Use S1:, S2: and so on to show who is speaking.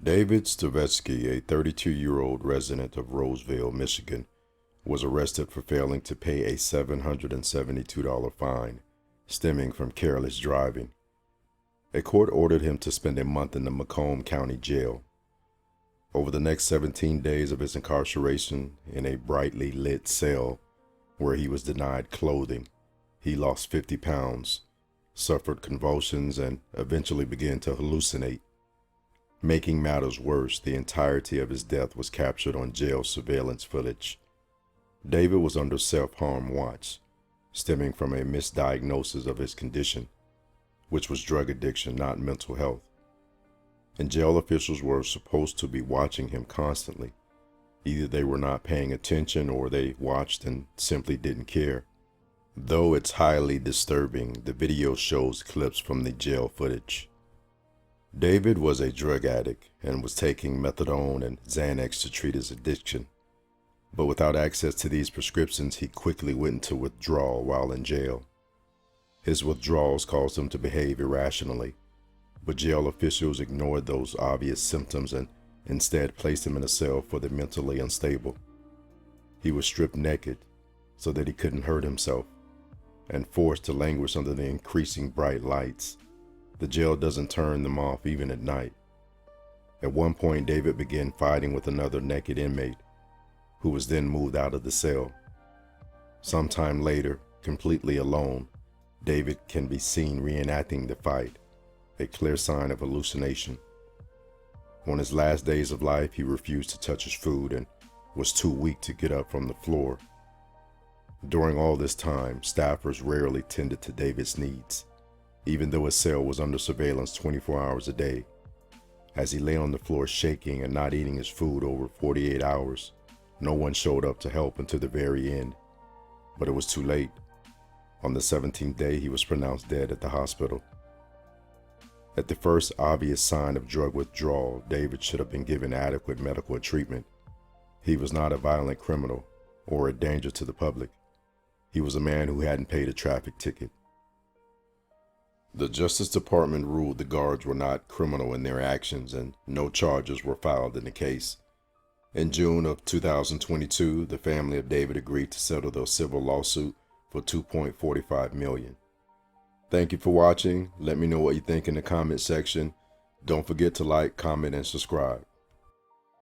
S1: David Stojcevski, a 32-year-old resident of Roseville, Michigan, was arrested for failing to pay a $772 fine stemming from careless driving. A court ordered him to spend a month in the Macomb County Jail. Over the next 17 days of his incarceration in a brightly lit cell where he was denied clothing, he lost 50 pounds, suffered convulsions, and eventually began to hallucinate. Making matters worse, the entirety of his death was captured on jail surveillance footage. David was under self-harm watch, stemming from a misdiagnosis of his condition, which was drug addiction, not mental health. And jail officials were supposed to be watching him constantly. Either they were not paying attention or they watched and simply didn't care. Though it's highly disturbing, the video shows clips from the jail footage. David was a drug addict and was taking methadone and Xanax to treat his addiction. But without access to these prescriptions, he quickly went into withdrawal while in jail. His withdrawals caused him to behave irrationally, but jail officials ignored those obvious symptoms and instead placed him in a cell for the mentally unstable. He was stripped naked so that he couldn't hurt himself and forced to languish under the increasing bright lights. The jail doesn't turn them off even at night. At one point, David began fighting with another naked inmate, who was then moved out of the cell. Sometime later, completely alone, David can be seen reenacting the fight, a clear sign of hallucination. On his last days of life, he refused to touch his food and was too weak to get up from the floor. During all this time, staffers rarely tended to David's needs, even though his cell was under surveillance 24 hours a day. As he lay on the floor shaking and not eating his food over 48 hours, no one showed up to help until the very end. But it was too late. On the 17th day, he was pronounced dead at the hospital. At the first obvious sign of drug withdrawal, David should have been given adequate medical treatment. He was not a violent criminal or a danger to the public. He was a man who hadn't paid a traffic ticket. The Justice Department ruled the guards were not criminal in their actions and no charges were filed in the case. In June of 2022, the family of David agreed to settle their civil lawsuit for $2.45 million. Thank you for watching. Let me know what you think in the comment section. Don't forget to like, comment, and subscribe.